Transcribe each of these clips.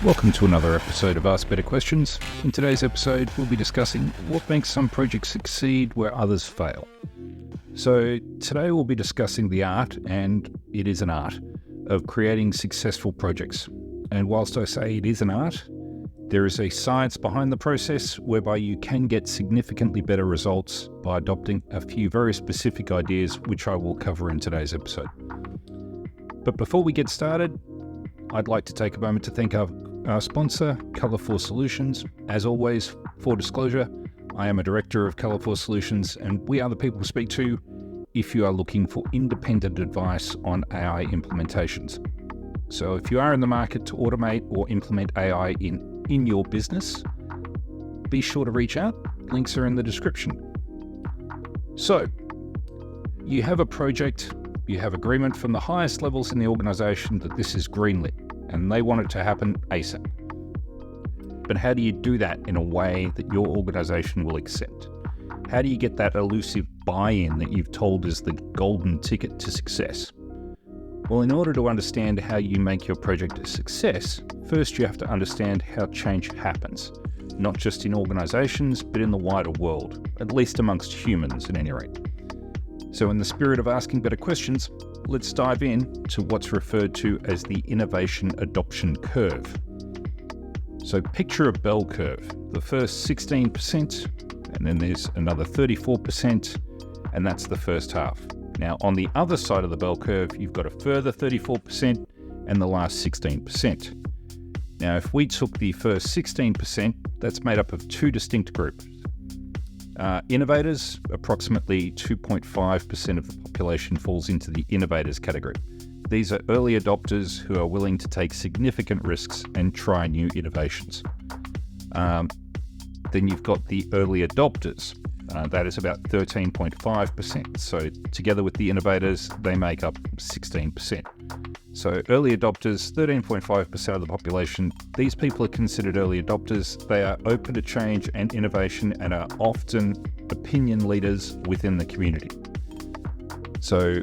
Welcome to another episode of Ask Better Questions. In today's episode, we'll be discussing what makes some projects succeed where others fail. So today we'll be discussing the art, and it is an art, of creating successful projects. And whilst I say it is an art, there is a science behind the process whereby you can get significantly better results by adopting a few very specific ideas, which I will cover in today's episode. But before we get started, I'd like to take a moment to thank our sponsor, Colour4 Solutions. As always, for disclosure, I am a director of Colour4 Solutions, and we are the people to speak to if you are looking for independent advice on AI implementations. So if you are in the market to automate or implement AI in your business, be sure to reach out. Links are in the description. So, you have a project, you have agreement from the highest levels in the organization that this is greenlit, and they want it to happen ASAP. But how do you do that in a way that your organization will accept? How do you get that elusive buy-in that you've told is the golden ticket to success? Well, in order to understand how you make your project a success, first you have to understand how change happens, not just in organizations, but in the wider world, at least amongst humans at any rate. So in the spirit of asking better questions, let's dive in to what's referred to as the innovation adoption curve. So picture a bell curve, the first 16%, and then there's another 34%, and that's the first half. Now on the other side of the bell curve, you've got a further 34% and the last 16%. Now if we took the first 16%, that's made up of two distinct groups. Innovators, approximately 2.5% of the population falls into the innovators category. These are early adopters who are willing to take significant risks and try new innovations. Then you've got the early adopters. That is about 13.5%. So together with the innovators, they make up 16%. So early adopters, 13.5% of the population. These people are considered early adopters. They are open to change and innovation and are often opinion leaders within the community. So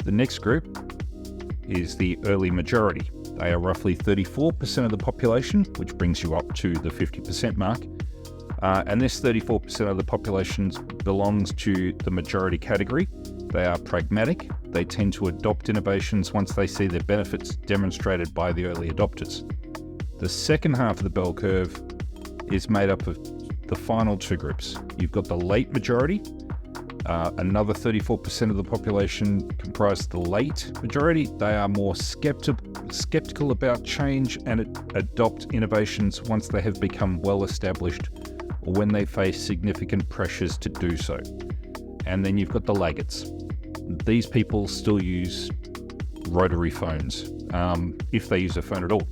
the next group is the early majority. They are roughly 34% of the population, which brings you up to the 50% mark. And this 34% of the population belongs to the majority category. They are pragmatic. They tend to adopt innovations once they see their benefits demonstrated by the early adopters. The second half of the bell curve is made up of the final two groups. You've got the late majority, another 34% of the population comprise the late majority. They are more skeptical about change and adopt innovations once they have become well established or when they face significant pressures to do so. And then you've got the laggards. These people still use rotary phones, if they use a phone at all.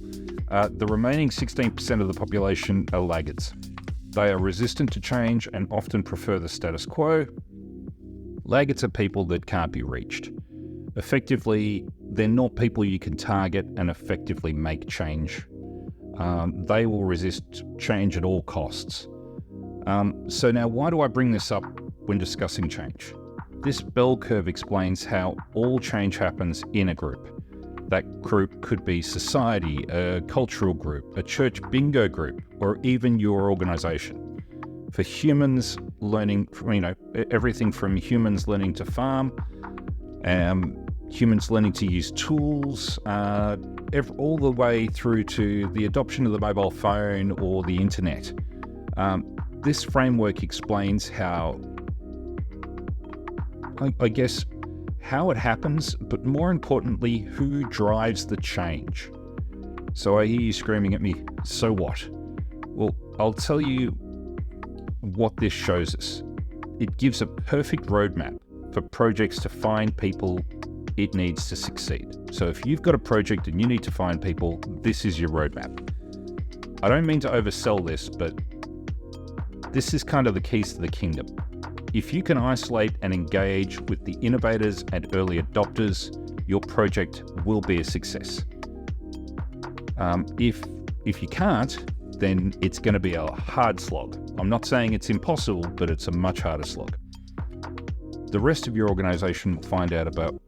The remaining 16% of the population are laggards. They are resistant to change and often prefer the status quo. Laggards are people that can't be reached. Effectively, they're not people you can target and effectively make change. They will resist change at all costs. So now why do I bring this up when discussing change? This bell curve explains how all change happens in a group. That group could be society, a cultural group, a church bingo group, or even your organization. For humans learning, everything from humans learning to farm, humans learning to use tools, all the way through to the adoption of the mobile phone or the internet. This framework explains how, I guess, how it happens, but more importantly, who drives the change. So I hear you screaming at me, so what? Well, I'll tell you what this shows us. It gives a perfect roadmap for projects to find people it needs to succeed. So if you've got a project and you need to find people, this is your roadmap. I don't mean to oversell this, but this is kind of the keys to the kingdom. If you can isolate and engage with the innovators and early adopters, your project will be a success. If you can't, then it's going to be a hard slog. I'm not saying it's impossible, but it's a much harder slog. The rest of your organization will find out about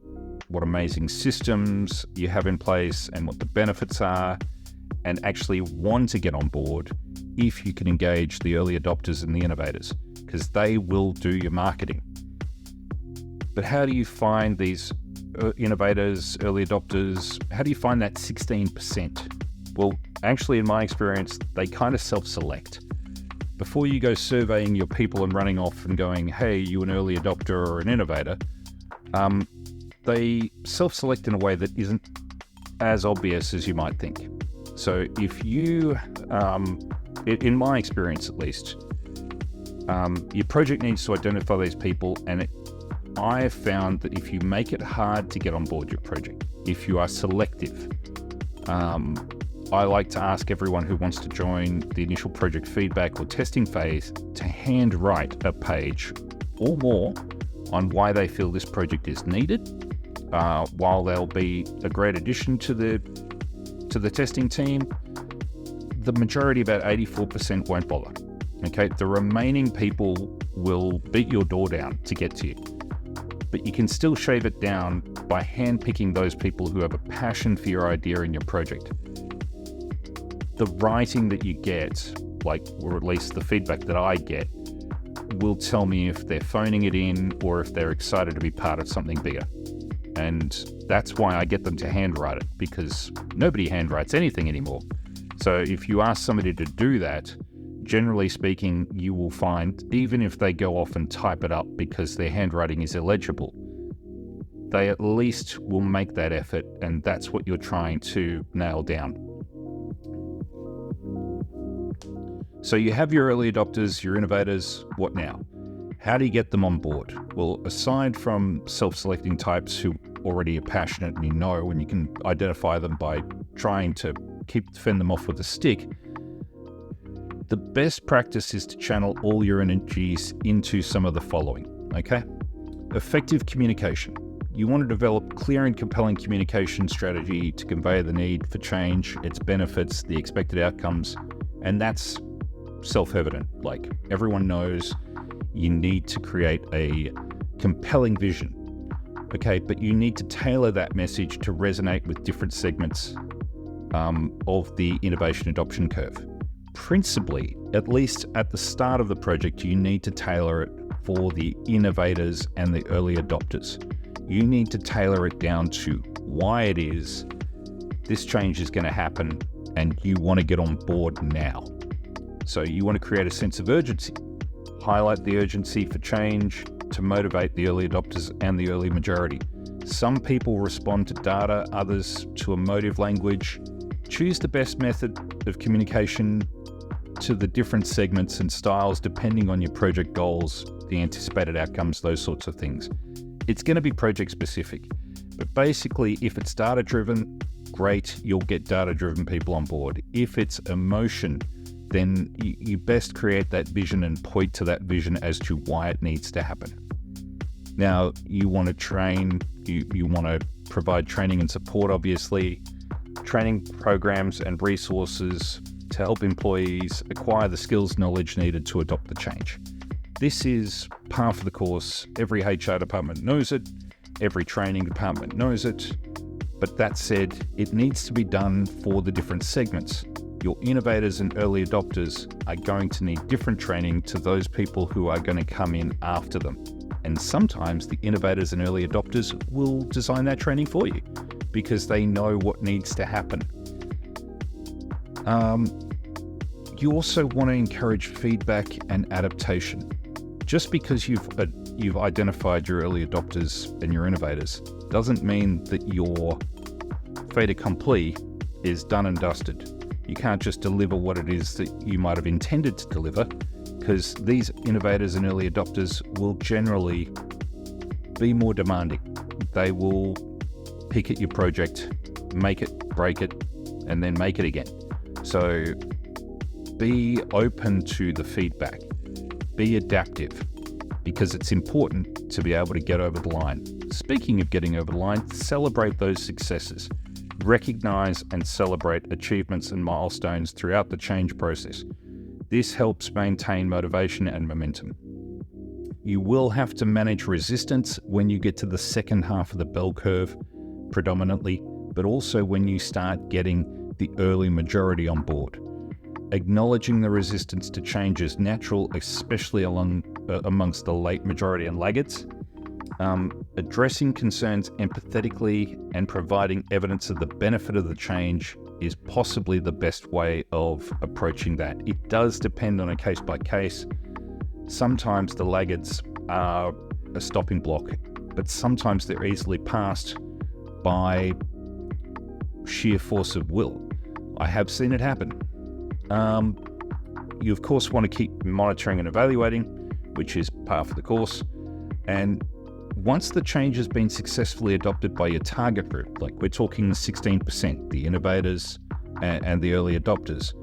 what amazing systems you have in place and what the benefits are, and actually want to get on board if you can engage the early adopters and the innovators, because they will do your marketing. But how do you find these innovators, early adopters? How do you find that 16%? Well, actually, in my experience, they kind of self-select. Before you go surveying your people and running off and going, hey, you an early adopter or an innovator, they self-select in a way that isn't as obvious as you might think. So if you, in my experience at least, your project needs to identify these people, and I have found that if you make it hard to get on board your project, if you are selective, I like to ask everyone who wants to join the initial project feedback or testing phase to handwrite a page or more on why they feel this project is needed. While they'll be a great addition to the testing team, the majority, about 84%, won't bother. Okay, the remaining people will beat your door down to get to you. But you can still shave it down by handpicking those people who have a passion for your idea and your project. The writing that you get, or at least the feedback that I get, will tell me if they're phoning it in or if they're excited to be part of something bigger. And that's why I get them to handwrite it, because nobody handwrites anything anymore. So if you ask somebody to do that, generally speaking, you will find, even if they go off and type it up because their handwriting is illegible, they at least will make that effort, and that's what you're trying to nail down. So you have your early adopters, your innovators. What now? How do you get them on board? Well, aside from self-selecting types who already are passionate and you can identify them by trying to fend them off with a stick, the best practice is to channel all your energies into some of the following, okay? Effective communication. You want to develop clear and compelling communication strategy to convey the need for change, its benefits, the expected outcomes, and that's self-evident. Like, everyone knows you need to create a compelling vision, okay? But you need to tailor that message to resonate with different segments of the innovation adoption curve. Principally, at least at the start of the project, you need to tailor it for the innovators and the early adopters. You need to tailor it down to why it is this change is going to happen and you want to get on board now. So you want to create a sense of urgency, highlight the urgency for change to motivate the early adopters and the early majority. Some people respond to data, others to emotive language. Choose the best method of communication to the different segments and styles depending on your project goals, the anticipated outcomes, those sorts of things. It's going to be project specific, but basically if it's data driven, great, you'll get data driven people on board. If it's emotion, then you best create that vision and point to that vision as to why it needs to happen. Now, you want to train, you want to provide training and support, obviously, training programs and resources to help employees acquire the skills, knowledge needed to adopt the change. This is par for the course. Every HR department knows it. Every training department knows it. But that said, it needs to be done for the different segments. Your innovators and early adopters are going to need different training to those people who are going to come in after them. And sometimes the innovators and early adopters will design that training for you because they know what needs to happen. You also want to encourage feedback and adaptation. Just because you've identified your early adopters and your innovators doesn't mean that your fait accompli is done and dusted. You can't just deliver what it is that you might have intended to deliver, because these innovators and early adopters will generally be more demanding. They will pick at your project, make it, break it, and then make it again. So be open to the feedback. Be adaptive, because it's important to be able to get over the line. Speaking of getting over the line, celebrate those successes. Recognize and celebrate achievements and milestones throughout the change process. This helps maintain motivation and momentum. You will have to manage resistance when you get to the second half of the bell curve, predominantly, but also when you start getting the early majority on board. Acknowledging the resistance to change is natural, especially amongst the late majority and laggards. Addressing concerns empathetically and providing evidence of the benefit of the change is possibly the best way of approaching that. It does depend on a case by case. Sometimes the laggards are a stopping block, but sometimes they're easily passed by sheer force of will. I have seen it happen. You of course want to keep monitoring and evaluating, which is par for the course. And once the change has been successfully adopted by your target group, like we're talking the 16%, the innovators and the early adopters,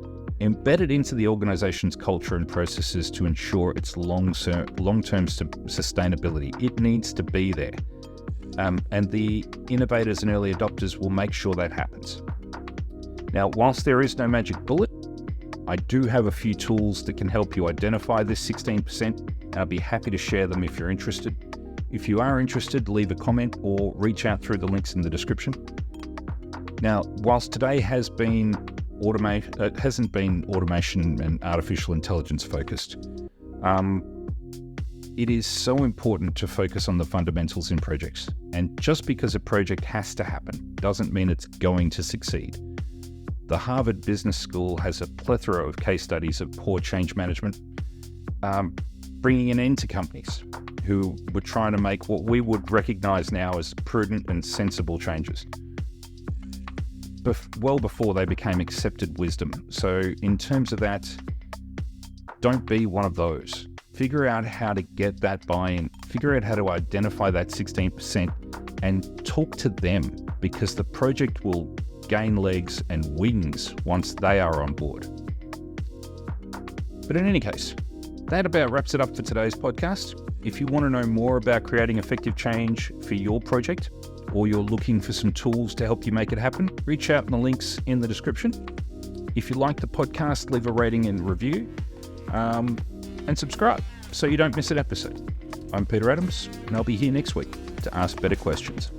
embed it into the organization's culture and processes to ensure its long-term sustainability. It needs to be there. And the innovators and early adopters will make sure that happens. Now, whilst there is no magic bullet, I do have a few tools that can help you identify this 16%. I'll be happy to share them if you're interested. If you are interested, leave a comment or reach out through the links in the description. Now, whilst today hasn't been automation and artificial intelligence focused, it is so important to focus on the fundamentals in projects. And just because a project has to happen doesn't mean it's going to succeed. The Harvard Business School has a plethora of case studies of poor change management, bringing an end to companies who were trying to make what we would recognize now as prudent and sensible changes, well before they became accepted wisdom. So in terms of that, don't be one of those. Figure out how to get that buy-in, figure out how to identify that 16% and talk to them, because the project will gain legs and wings once they are on board. But in any case, that about wraps it up for today's podcast. If you want to know more about creating effective change for your project, or you're looking for some tools to help you make it happen, reach out in the links in the description. If you like the podcast, leave a rating and review, and subscribe so you don't miss an episode. I'm Peter Adams, and I'll be here next week to ask better questions.